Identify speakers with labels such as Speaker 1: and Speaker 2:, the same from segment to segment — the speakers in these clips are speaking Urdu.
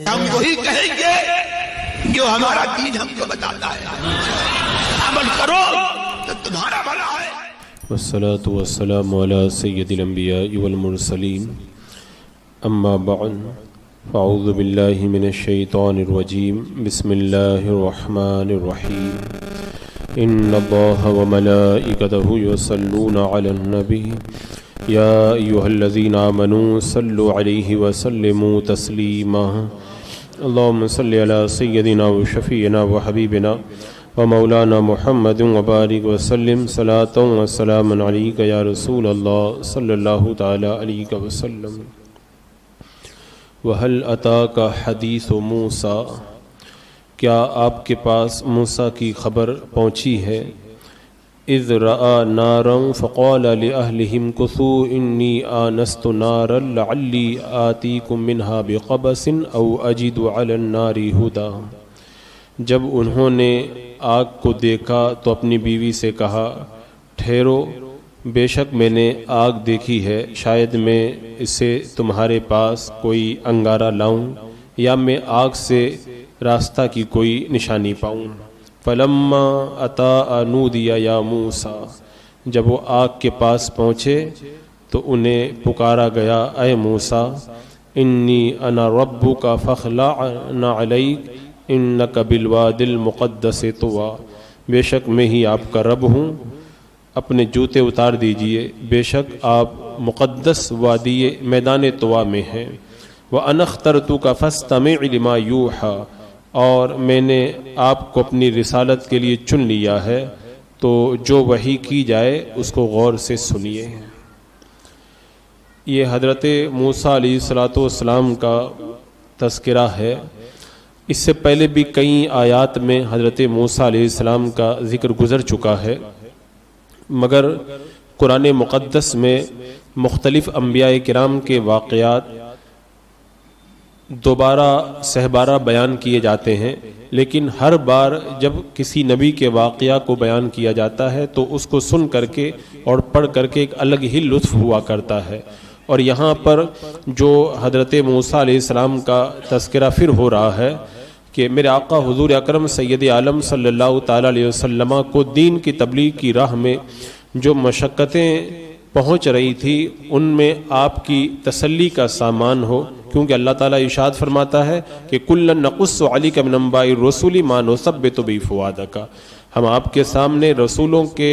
Speaker 1: ہم وہی کہیں گے جو ہمارا دین ہم کو بتاتا ہے، عمل کرو تو تمہارا بھلا ہے۔
Speaker 2: والصلاة والسلام على سید الانبیاء والمرسلین، اما بعد فاعوذ باللہ من الشیطان الرجیم، بسم اللہ الرحمن الرحیم، ان اللہ وملائکتہ یصلون علی النبی یا ایہا الذین آمنوا صلوا علیہ وسلموا تسلیما، اللہم صلی علی سیدنا وشفیعنا وحبیبنا ومولانا محمد وبارک وسلم صلاۃ وسلام علیک یا رسول اللہ صلی اللہ تعالی علیہ وسلم۔ وَهَلْ أَتَاكَ حَدِيثُ مُوسَىٰ، کیا آپ کے پاس موسیٰ کی خبر پہنچی ہے؟ اِذْ رَأَىٰ نَارًا فَقَالَ لِأَهْلِهِمْ كُثُوا إِنِّي آنَسْتُ نَارًا لَعَلِّي آتِيكُم مِّنْهَا بِقَبَسٍ أَوْ أَجِدُ عَلَى النَّارِ هُدًى۔ جب انہوں نے آگ کو دیکھا تو اپنی بیوی سے کہا، ٹھہرو، بے شک میں نے آگ دیکھی ہے، شاید میں اسے تمہارے پاس کوئی انگارہ لاؤں یا میں آگ سے راستہ کی کوئی نشانی پاؤں۔ فَلَمَّا أَتَاءَ نُودِيَ يَا مُوسَىٰ، جب وہ آگ کے پاس پہنچے تو انہیں پکارا گیا، اے موسیٰ، انی انا ربک فاخلع نعلیک انک بالوادی المقدس طویٰ، بے شک میں ہی آپ کا رب ہوں، اپنے جوتے اتار دیجئے، بے شک آپ مقدس وادی میدان طویٰ میں ہیں۔ وَأَنَا اخْتَرْتُكَ فَاسْتَمِعْ لِمَا يُوحَىٰ، اور میں نے آپ کو اپنی رسالت کے لیے چن لیا ہے، تو جو وحی کی جائے اس کو غور سے سنیے۔ یہ حضرت موسیٰ علیہ السلام کا تذکرہ ہے۔ اس سے پہلے بھی کئی آیات میں حضرت موسیٰ علیہ السلام کا ذکر گزر چکا ہے، مگر قرآن مقدس میں مختلف انبیاء کرام کے واقعات دوبارہ سہبارہ بیان کیے جاتے ہیں، لیکن ہر بار جب کسی نبی کے واقعہ کو بیان کیا جاتا ہے تو اس کو سن کر کے اور پڑھ کر کے ایک الگ ہی لطف ہوا کرتا ہے۔ اور یہاں پر جو حضرت موسیٰ علیہ السلام کا تذکرہ پھر ہو رہا ہے کہ میرے آقا حضور اکرم سید عالم صلی اللہ تعالیٰ علیہ وسلم کو دین کی تبلیغ کی راہ میں جو مشقتیں پہنچ رہی تھی ان میں آپ کی تسلی کا سامان ہو، کیونکہ اللہ تعالیٰ ارشاد فرماتا ہے کہ کُلًا نَقُصُّ عَلَيْكَ مِنْ أَنْبَاءِ الرُّسُلِ مَا نُثَبِّتُ بِهِ فُؤَادَكَ، ہم آپ کے سامنے رسولوں کے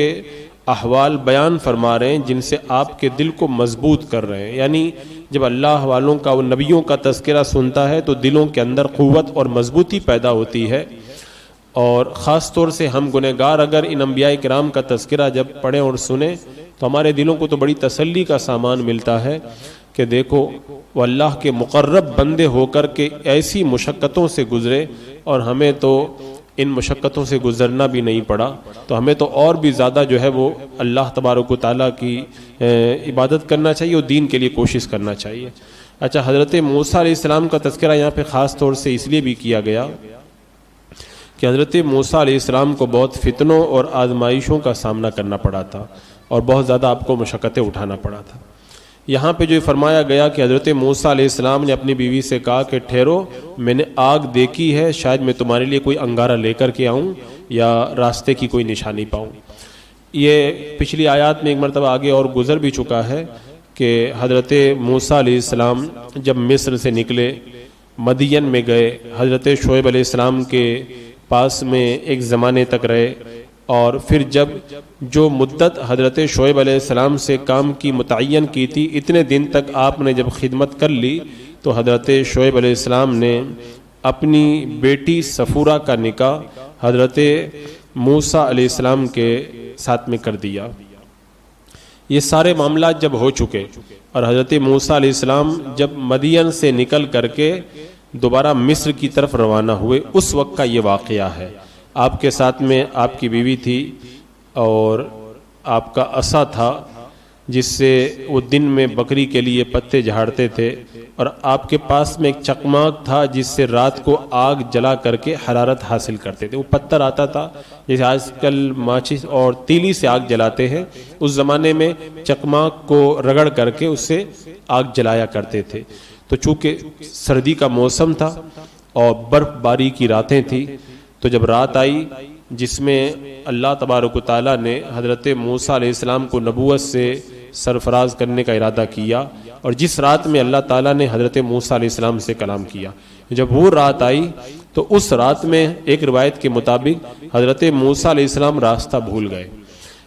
Speaker 2: احوال بیان فرما رہے ہیں جن سے آپ کے دل کو مضبوط کر رہے ہیں۔ یعنی جب اللہ والوں کا، نبیوں کا تذکرہ سنتا ہے تو دلوں کے اندر قوت اور مضبوطی پیدا ہوتی ہے، اور خاص طور سے ہم گنہگار اگر ان انبیاء کرام کا تذکرہ جب پڑھیں اور سنیں تو ہمارے دلوں کو تو بڑی تسلی کا سامان ملتا ہے کہ دیکھو وہ اللہ کے مقرب بندے ہو کر کے ایسی مشقتوں سے گزرے، اور ہمیں تو ان مشقتوں سے گزرنا بھی نہیں پڑا، تو ہمیں تو اور بھی زیادہ جو ہے وہ اللہ تبارک و تعالیٰ کی عبادت کرنا چاہیے اور دین کے لیے کوشش کرنا چاہیے۔ اچھا، حضرت موسیٰ علیہ السلام کا تذکرہ یہاں پہ خاص طور سے اس لیے بھی کیا گیا کہ حضرت موسیٰ علیہ السلام کو بہت فتنوں اور آزمائشوں کا سامنا کرنا پڑا تھا اور بہت زیادہ آپ کو مشقتیں اٹھانا پڑا تھا۔ یہاں پہ جو فرمایا گیا کہ حضرت موسیٰ علیہ السلام نے اپنی بیوی سے کہا کہ ٹھہرو، میں نے آگ دیکھی ہے، شاید میں تمہارے لیے کوئی انگارہ لے کر کے آؤں یا راستے کی کوئی نشانی پاؤں۔ یہ پچھلی آیات میں ایک مرتبہ آگے اور گزر بھی چکا ہے کہ حضرت موسیٰ علیہ السلام جب مصر سے نکلے، مدین میں گئے، حضرت شعیب علیہ السلام کے پاس میں ایک زمانے تک رہے، اور پھر جب جو مدت حضرت شعیب علیہ السلام سے کام کی متعین کی تھی اتنے دن تک آپ نے جب خدمت کر لی تو حضرت شعیب علیہ السلام نے اپنی بیٹی صفورہ کا نکاح حضرت موسیٰ علیہ السلام کے ساتھ میں کر دیا۔ یہ سارے معاملات جب ہو چکے اور حضرت موسیٰ علیہ السلام جب مدین سے نکل کر کے دوبارہ مصر کی طرف روانہ ہوئے، اس وقت کا یہ واقعہ ہے۔ آپ کے ساتھ میں آپ کی بیوی تھی اور آپ کا عصا تھا جس سے وہ دن میں بکری کے لیے پتے جھاڑتے تھے، اور آپ کے پاس میں ایک چکماک تھا جس سے رات کو آگ جلا کر کے حرارت حاصل کرتے تھے۔ وہ پتھر آتا تھا جیسے آج کل ماچس اور تیلی سے آگ جلاتے ہیں، اس زمانے میں چکماک کو رگڑ کر کے اس سے آگ جلایا کرتے تھے۔ تو چونکہ سردی کا موسم تھا اور برف باری کی راتیں تھیں. تو جب رات آئی جس میں اللہ تبارک و تعالیٰ نے حضرت موسیٰ علیہ السلام کو نبوت سے سرفراز کرنے کا ارادہ کیا، اور جس رات میں اللہ تعالیٰ نے حضرت موسیٰ علیہ السلام سے کلام کیا، جب وہ رات آئی تو اس رات میں ایک روایت کے مطابق حضرت موسیٰ علیہ السلام راستہ بھول گئے،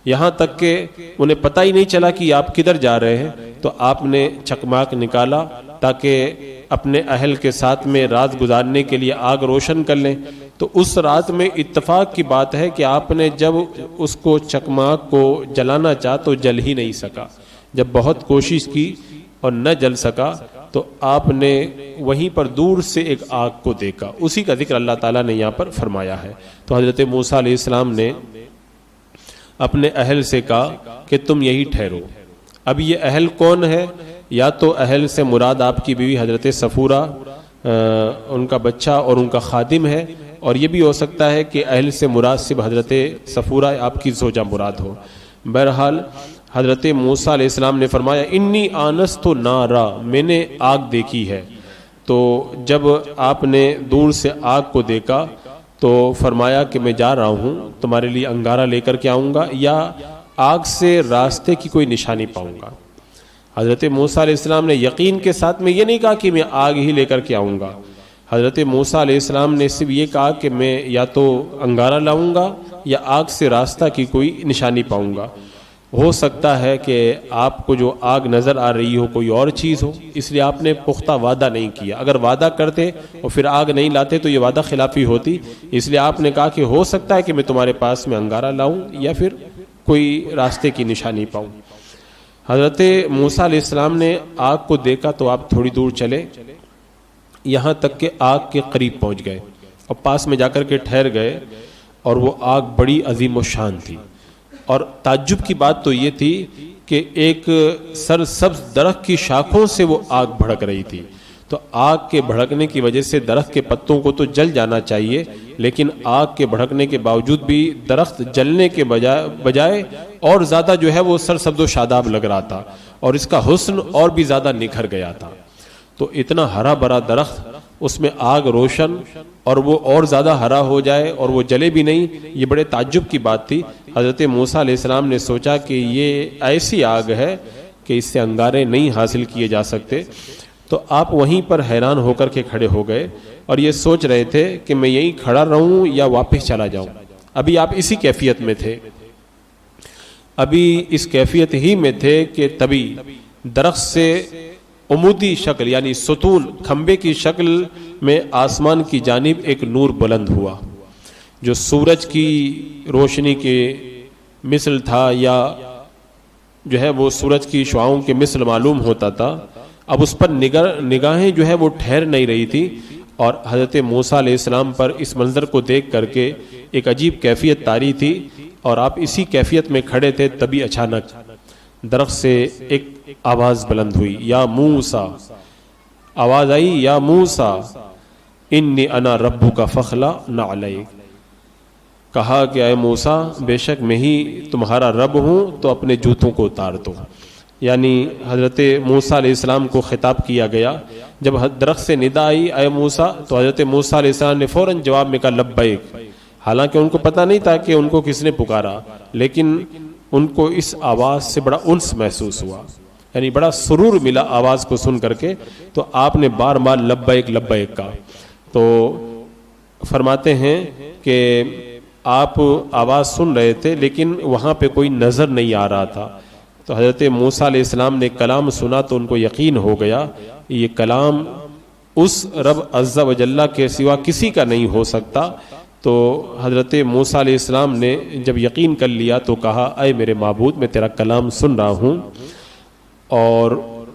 Speaker 2: یہاں تک کہ انہیں پتہ ہی نہیں چلا کہ آپ کدھر جا رہے ہیں. تو آپ نے چکماک نکالا تاکہ اپنے اہل کے ساتھ میں رات گزارنے کے لیے آگ روشن کر لیں. تو اس رات میں اتفاق کی بات ہے کہ آپ نے جب اس کو چکماک کو جلانا چاہا تو جل ہی نہیں سکا. جب بہت کوشش کی اور نہ جل سکا تو آپ نے وہیں پر دور سے ایک آگ کو دیکھا. اسی کا ذکر اللہ تعالیٰ نے یہاں پر فرمایا ہے. تو حضرت موسیٰ علیہ السلام نے اپنے اہل سے کہا کہ تم یہی ٹھہرو. اب یہ اہل کون ہے؟ یا تو اہل سے مراد آپ کی بیوی حضرت صفورہ، ان کا بچہ اور ان کا خادم ہے، اور یہ بھی ہو سکتا ہے کہ اہل سے مراد صرف حضرت صفورہ آپ کی زوجہ مراد ہو. بہرحال حضرت موسیٰ علیہ السلام نے فرمایا انی آنست نارا، میں نے آگ دیکھی ہے. تو جب آپ نے دور سے آگ کو دیکھا تو فرمایا کہ میں جا رہا ہوں، تمہارے لیے انگارہ لے کر کے آؤں گا یا آگ سے راستے کی کوئی نشانی پاؤں گا. حضرت موسیٰ علیہ السلام نے یقین کے ساتھ میں یہ نہیں کہا کہ میں آگ ہی لے کر کے آؤں گا. حضرت موسیٰ علیہ السلام نے صرف یہ کہا کہ میں یا تو انگارہ لاؤں گا یا آگ سے راستہ کی کوئی نشانی پاؤں گا. ہو سکتا ہے کہ آپ کو جو آگ نظر آ رہی ہو کوئی اور چیز ہو، اس لیے آپ نے پختہ وعدہ نہیں کیا. اگر وعدہ کرتے اور پھر آگ نہیں لاتے تو یہ وعدہ خلافی ہوتی. اس لیے آپ نے کہا کہ ہو سکتا ہے کہ میں تمہارے پاس میں انگارہ لاؤں یا پھر کوئی راستے کی نشانی پاؤں. حضرت موسیٰ علیہ السلام نے آگ کو دیکھا تو آپ تھوڑی دور چلے، یہاں تک کہ آگ کے قریب پہنچ گئے اور پاس میں جا کر کے ٹھہر گئے. اور وہ آگ بڑی عظیم و شان تھی. اور تعجب کی بات تو یہ تھی کہ ایک سرسبز درخت کی شاخوں سے وہ آگ بھڑک رہی تھی. تو آگ کے بھڑکنے کی وجہ سے درخت کے پتوں کو تو جل جانا چاہیے، لیکن آگ کے بھڑکنے کے باوجود بھی درخت جلنے کے بجائے اور زیادہ جو ہے وہ سرسبز و شاداب لگ رہا تھا، اور اس کا حسن اور بھی زیادہ نکھر گیا تھا. تو اتنا ہرا بھرا درخت، اس میں آگ روشن اور وہ اور زیادہ ہرا ہو جائے اور وہ جلے بھی نہیں، یہ بڑے تعجب کی بات تھی. حضرت موسیٰ علیہ السلام نے سوچا کہ یہ ایسی آگ ہے کہ اس سے انگارے نہیں حاصل کیے جا سکتے. تو آپ وہیں پر حیران ہو کر کے کھڑے ہو گئے اور یہ سوچ رہے تھے کہ میں یہیں کھڑا رہوں یا واپس چلا جاؤں. ابھی آپ اسی کیفیت میں تھے، ابھی اس کیفیت ہی میں تھے کہ تبھی درخت سے عمودی شکل یعنی ستون کھمبے کی شکل میں آسمان کی جانب ایک نور بلند ہوا جو سورج کی روشنی کے مثل تھا یا جو ہے وہ سورج کی شعاؤں کے مثل معلوم ہوتا تھا. اب اس پر نگاہیں جو ہے وہ ٹھہر نہیں رہی تھی، اور حضرت موسیٰ علیہ السلام پر اس منظر کو دیکھ کر کے ایک عجیب کیفیت طاری تھی اور آپ اسی کیفیت میں کھڑے تھے. تبھی اچانک درخت سے ایک آواز بلند ہوئی، یا موسیٰ، آواز آئی یا موسیٰ انی انا ربک فاخلع علیک. کہا کہ اے موسیٰ بے شک میں ہی تمہارا رب ہوں تو اپنے جوتوں کو اتار دو. یعنی حضرت موسیٰ علیہ السلام کو خطاب کیا گیا. جب درخت سے ندا آئی اے موسیٰ تو حضرت موسیٰ علیہ السلام نے فوراً جواب میں کہا لبیک. حالانکہ ان کو پتہ نہیں تھا کہ ان کو کس نے پکارا، لیکن ان کو اس آواز سے بڑا انس محسوس ہوا، یعنی بڑا سرور ملا آواز کو سن کر کے. تو آپ نے بار بار لبیک لبیک کہا. تو فرماتے ہیں کہ آپ آواز سن رہے تھے لیکن وہاں پہ کوئی نظر نہیں آ رہا تھا. تو حضرت موسیٰ علیہ السلام نے کلام سنا تو ان کو یقین ہو گیا یہ کلام اس رب عز و جل کے سوا کسی کا نہیں ہو سکتا. تو حضرت موسیٰ علیہ السلام نے جب یقین کر لیا تو کہا اے میرے معبود میں تیرا کلام سن رہا ہوں. اور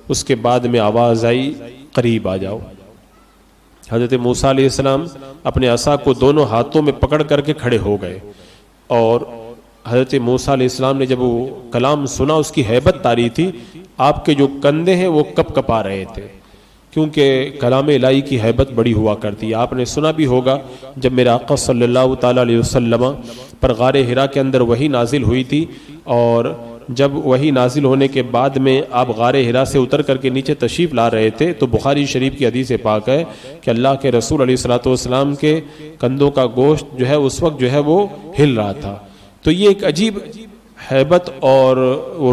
Speaker 2: اس کے بعد میں آواز آئی قریب آ جاؤ. حضرت موسیٰ علیہ السلام اپنے عصا کو دونوں ہاتھوں میں پکڑ کر کے کھڑے ہو گئے، اور حضرت موسیٰ علیہ السلام نے جب وہ کلام سنا اس کی ہیبت طاری تھی. آپ کے جو کندھے ہیں وہ کپ کپا رہے تھے کیونکہ کلام الہی کی ہیبت بڑی ہوا کرتی ہے. آپ نے سنا بھی ہوگا جب میرے آقا صلی اللہ تعالیٰ علیہ وسلم پر غار حرا کے اندر وحی نازل ہوئی تھی اور جب وحی نازل ہونے کے بعد میں آپ غار حرا سے اتر کر کے نیچے تشریف لا رہے تھے تو بخاری شریف کی حدیث پاک ہے کہ اللہ کے رسول علیہ الصلوۃ والسلام کے کندھوں کا گوشت جو ہے اس وقت جو ہے وہ ہل رہا تھا. تو یہ ایک عجیب ہیبت اور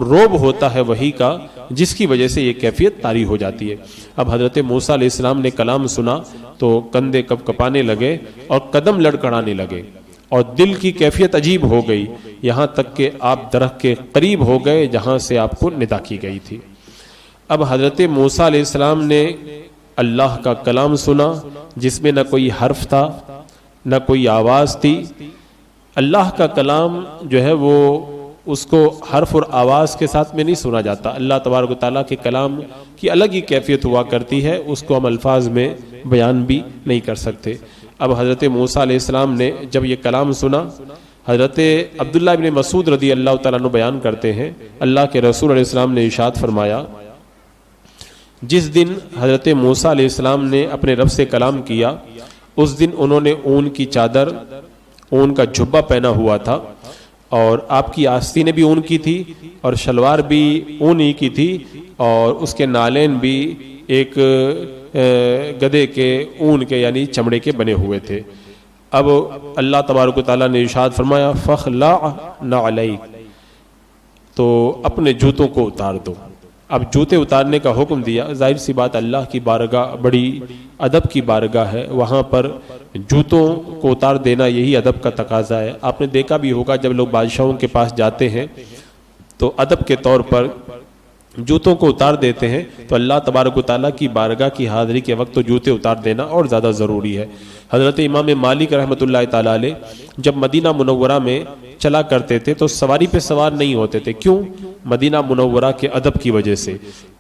Speaker 2: رعب ہوتا ہے وحی کا، جس کی وجہ سے یہ کیفیت طاری ہو جاتی ہے. اب حضرت موسیٰ علیہ السلام نے کلام سنا تو کندھے کپ کپانے لگے اور قدم لڑکھڑانے لگے اور دل کی کیفیت عجیب ہو گئی، یہاں تک کہ آپ درخت کے قریب ہو گئے جہاں سے آپ کو ندا کی گئی تھی. اب حضرت موسیٰ علیہ السلام نے اللہ کا کلام سنا جس میں نہ کوئی حرف تھا نہ کوئی آواز تھی. اللہ کا کلام جو ہے وہ اس کو حرف اور آواز کے ساتھ میں نہیں سنا جاتا. اللہ تبارک و تعالیٰ کے کلام کی الگ ہی کیفیت ہوا کرتی ہے، اس کو ہم الفاظ میں بیان بھی نہیں کر سکتے. اب حضرت موسیٰ علیہ السلام نے جب یہ کلام سنا، حضرت عبداللہ بن مسعود رضی اللہ تعالیٰ عنہ بیان کرتے ہیں اللہ کے رسول علیہ السلام نے ارشاد فرمایا، جس دن حضرت موسیٰ علیہ السلام نے اپنے رب سے کلام کیا اس دن انہوں نے اون کی چادر، اون کا جھبا پہنا ہوا تھا اور آپ کی آستینیں بھی اون کی تھی اور شلوار بھی اون ہی کی تھی اور اس کے نالین بھی ایک گدھے کے اون کے یعنی چمڑے کے بنے ہوئے تھے. اب اللہ تبارک و تعالیٰ نے ارشاد فرمایا فخلع نعلیک، تو اپنے جوتوں کو اتار دو. اب جوتے اتارنے کا حکم دیا. ظاہر سی بات اللہ کی بارگاہ بڑی ادب کی بارگاہ ہے، وہاں پر جوتوں کو اتار دینا یہی ادب کا تقاضا ہے. آپ نے دیکھا بھی ہوگا جب لوگ بادشاہوں کے پاس جاتے ہیں تو ادب کے طور پر جوتوں کو اتار دیتے ہیں، تو اللہ تبارک و تعالیٰ کی بارگاہ کی حاضری کے وقت تو جوتے اتار دینا اور زیادہ ضروری ہے. حضرت امام مالک رحمۃ اللہ تعالیٰ علیہ جب مدینہ منورہ میں چلا کرتے تھے تو سواری پہ سوار نہیں ہوتے تھے. کیوں؟ مدینہ منورہ کے ادب کی وجہ سے،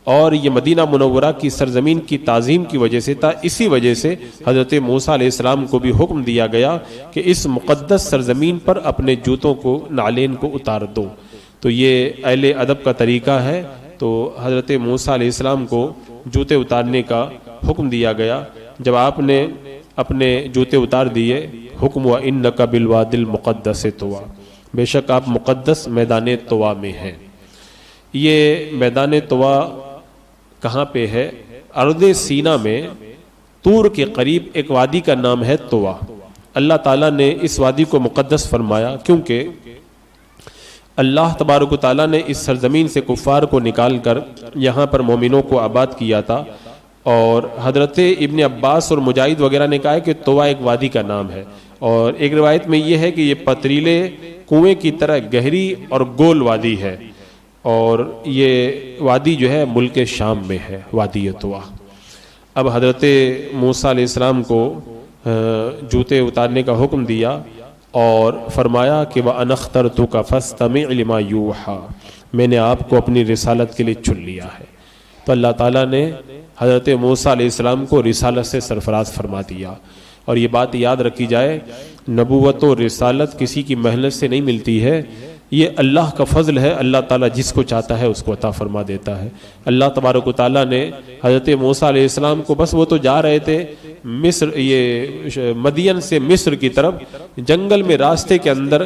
Speaker 2: اور یہ مدینہ منورہ کی سرزمین کی تعظیم کی وجہ سے تھا. اسی وجہ سے حضرت موسیٰ علیہ السلام کو بھی حکم دیا گیا کہ اس مقدس سرزمین پر اپنے جوتوں کو، نعلین کو اتار دو. تو یہ اہل ادب کا طریقہ ہے. تو حضرت موسیٰ علیہ السلام کو جوتے اتارنے کا حکم دیا گیا. جب آپ نے اپنے جوتے اتار دیے، حکم ہوا انک بالوادی المقدس طویٰ، بے شک آپ مقدس میدان طویٰ میں ہیں. یہ میدان طویٰ کہاں پہ ہے؟ ارض سینا میں طور کے قریب ایک وادی کا نام ہے طویٰ. اللہ تعالیٰ نے اس وادی کو مقدس فرمایا کیونکہ اللہ تبارک و تعالیٰ نے اس سرزمین سے کفار کو نکال کر یہاں پر مومنوں کو آباد کیا تھا. اور حضرت ابن عباس اور مجاہد وغیرہ نے کہا ہے کہ طویٰ ایک وادی کا نام ہے، اور ایک روایت میں یہ ہے کہ یہ پتریلے کنویں کی طرح گہری اور گول وادی ہے، اور یہ وادی جو ہے ملک شام میں ہے، وادی طویٰ. اب حضرت موسیٰ علیہ السلام کو جوتے اتارنے کا حکم دیا اور فرمایا کہ وَأَنَا اخْتَرْتُكَ فَاسْتَمِعْ لِمَا يُوحَىٰ، میں نے آپ کو اپنی رسالت کے لیے چن لیا ہے. تو اللہ تعالیٰ نے حضرت موسیٰ علیہ السلام کو رسالت سے سرفراز فرما دیا. اور یہ بات یاد رکھی جائے، نبوت و رسالت کسی کی محنت سے نہیں ملتی ہے، یہ اللہ کا فضل ہے. اللہ تعالیٰ جس کو چاہتا ہے اس کو عطا فرما دیتا ہے. اللہ تبارک و تعالیٰ نے حضرت موسیٰ علیہ السلام کو، بس وہ تو جا رہے تھے مصر، یہ مدین سے مصر کی طرف، جنگل میں راستے کے اندر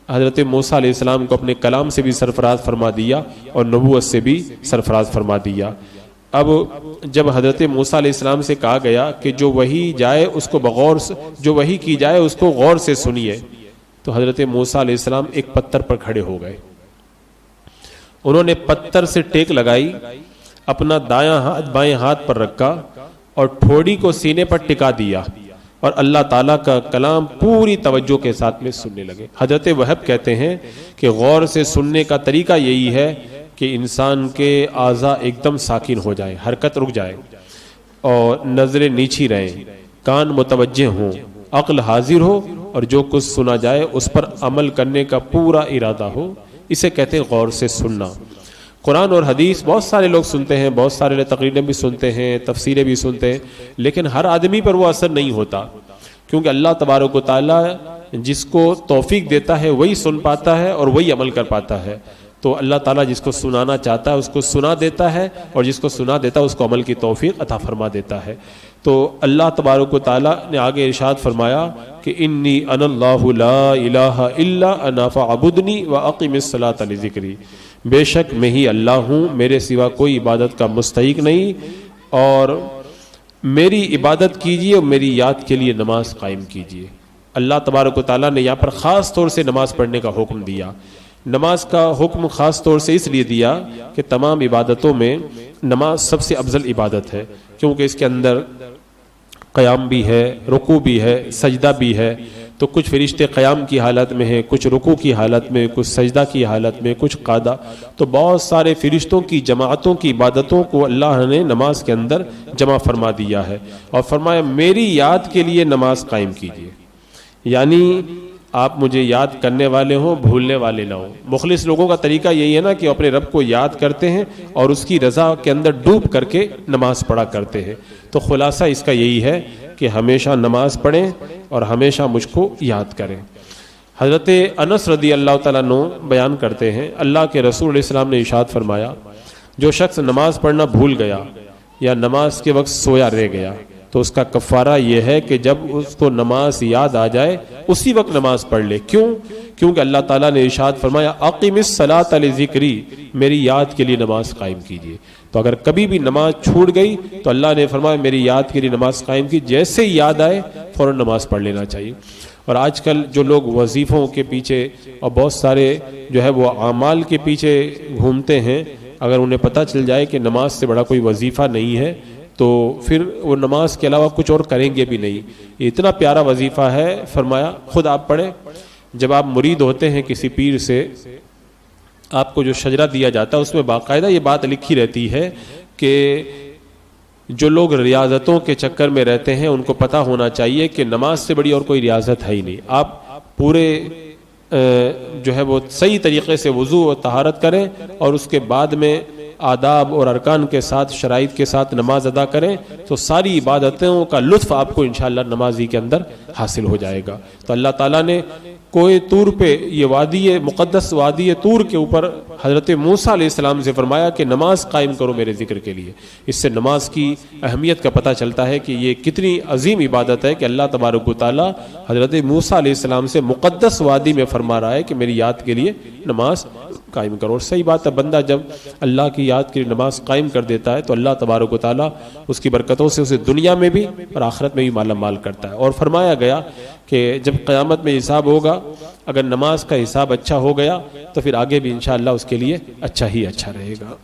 Speaker 2: حضرت موسیٰ علیہ السلام کو اپنے کلام سے بھی سرفراز فرما دیا اور نبوت سے بھی سرفراز فرما دیا. اب جب حضرت موسیٰ علیہ السلام سے کہا گیا کہ جو وحی جائے اس کو بغور، جو وحی کی جائے اس کو غور سے سنیے، تو حضرت موسیٰ علیہ السلام ایک پتھر پر کھڑے ہو گئے. انہوں نے پتھر سے ٹیک لگائی، اپنا دایاں ہاتھ بائیں ہاتھ پر رکھا اور ٹھوڑی کو سینے پر ٹکا دیا اور اللہ تعالیٰ کا کلام پوری توجہ کے ساتھ میں سننے لگے. حضرت وہب کہتے ہیں کہ غور سے سننے کا طریقہ یہی ہے کہ انسان کے اعضاء ایک دم ساکن ہو جائیں، حرکت رک جائے اور نظریں نیچی رہیں، کان متوجہ ہوں، عقل حاضر ہو اور جو کچھ سنا جائے اس پر عمل کرنے کا پورا ارادہ ہو. اسے کہتے ہیں غور سے سننا. قرآن اور حدیث بہت سارے لوگ سنتے ہیں، بہت سارے لوگ تقریریں بھی سنتے ہیں، تفسیریں بھی سنتے ہیں، لیکن ہر آدمی پر وہ اثر نہیں ہوتا، کیونکہ اللہ تبارک و تعالیٰ جس کو توفیق دیتا ہے وہی سن پاتا ہے اور وہی عمل کر پاتا ہے. تو اللہ تعالیٰ جس کو سنانا چاہتا ہے اس کو سنا دیتا ہے، اور جس کو سنا دیتا ہے اس کو عمل کی توفیق عطا فرما دیتا ہے. تو اللہ تبارک و تعالیٰ نے آگے ارشاد فرمایا کہ انی انا اللہ لا الہ الا انا فاعبدنی واقم الصلاۃ لذکری، بے شک میں ہی اللہ ہوں، میرے سوا کوئی عبادت کا مستحق نہیں، اور میری عبادت کیجیے اور میری یاد کے لیے نماز قائم کیجیے۔ اللہ تبارک و تعالیٰ نے یہاں پر خاص طور سے نماز پڑھنے کا حکم دیا۔ نماز کا حکم خاص طور سے اس لیے دیا کہ تمام عبادتوں میں نماز سب سے افضل عبادت ہے، کیونکہ اس کے اندر قیام بھی ہے، رکوع بھی ہے، سجدہ بھی ہے۔ تو کچھ فرشتے قیام کی حالت میں ہیں، کچھ رکوع کی حالت میں، کچھ سجدہ کی حالت میں، کچھ قادہ۔ تو بہت سارے فرشتوں کی جماعتوں کی عبادتوں کو اللہ نے نماز کے اندر جمع فرما دیا ہے، اور فرمایا میری یاد کے لیے نماز قائم کیجیے۔ یعنی آپ مجھے یاد کرنے والے ہوں، بھولنے والے نہ ہوں۔ مخلص لوگوں کا طریقہ یہی ہے نا کہ اپنے رب کو یاد کرتے ہیں اور اس کی رضا کے اندر ڈوب کر کے نماز پڑھا کرتے ہیں۔ تو خلاصہ اس کا یہی ہے کہ ہمیشہ نماز پڑھیں اور ہمیشہ مجھ کو یاد کریں۔ حضرت انس رضی اللہ تعالیٰ عنہ بیان کرتے ہیں، اللہ کے رسول علیہ السلام نے ارشاد فرمایا، جو شخص نماز پڑھنا بھول گیا یا نماز کے وقت سویا رہ گیا تو اس کا کفارہ یہ ہے کہ جب اس کو نماز یاد آ جائے اسی وقت نماز پڑھ لے۔ کیونکہ اللہ تعالیٰ نے ارشاد فرمایا اقیم الصلاۃ لذکری، میری یاد کے لیے نماز قائم کیجیے۔ تو اگر کبھی بھی نماز چھوٹ گئی تو اللہ نے فرمایا میری یاد کے لیے نماز قائم کی، جیسے ہی یاد آئے فوراً نماز پڑھ لینا چاہیے۔ اور آج کل جو لوگ وظیفوں کے پیچھے اور بہت سارے جو ہے وہ اعمال کے پیچھے گھومتے ہیں، اگر انہیں پتہ چل جائے کہ نماز سے بڑا کوئی وظیفہ نہیں ہے تو پھر وہ نماز کے علاوہ کچھ اور کریں گے بھی نہیں۔ یہ اتنا پیارا وظیفہ ہے، فرمایا خود آپ پڑھیں، جب آپ مرید ہوتے ہیں کسی پیر سے، آپ کو جو شجرہ دیا جاتا ہے اس میں باقاعدہ یہ بات لکھی رہتی ہے کہ جو لوگ ریاضتوں کے چکر میں رہتے ہیں ان کو پتہ ہونا چاہیے کہ نماز سے بڑی اور کوئی ریاضت ہے ہی نہیں۔ آپ پورے جو ہے وہ صحیح طریقے سے وضو و طہارت کریں اور اس کے بعد میں آداب اور ارکان کے ساتھ، شرائط کے ساتھ نماز ادا کریں تو ساری عبادتوں کا لطف آپ کو انشاءاللہ نمازی کے اندر حاصل ہو جائے گا۔ تو اللہ تعالیٰ نے کوہ طور پہ، یہ وادی مقدس وادی طور کے اوپر حضرت موسیٰ علیہ السلام سے فرمایا کہ نماز قائم کرو میرے ذکر کے لیے۔ اس سے نماز کی اہمیت کا پتہ چلتا ہے کہ یہ کتنی عظیم عبادت ہے کہ اللہ تبارک و تعالیٰ حضرت موسیٰ علیہ السلام سے مقدس وادی میں فرما رہا ہے کہ میری یاد کے لیے نماز قائم کرو۔ اور صحیح بات ہے، بندہ جب اللہ کی یاد کے لیے نماز قائم کر دیتا ہے تو اللہ تبارک و تعالیٰ اس کی برکتوں سے اسے دنیا میں بھی اور آخرت میں بھی مالا مال کرتا ہے۔ اور فرمایا گیا کہ جب قیامت میں حساب ہوگا، اگر نماز کا حساب اچھا ہو گیا تو پھر آگے بھی انشاءاللہ اس کے لیے اچھا ہی اچھا رہے گا۔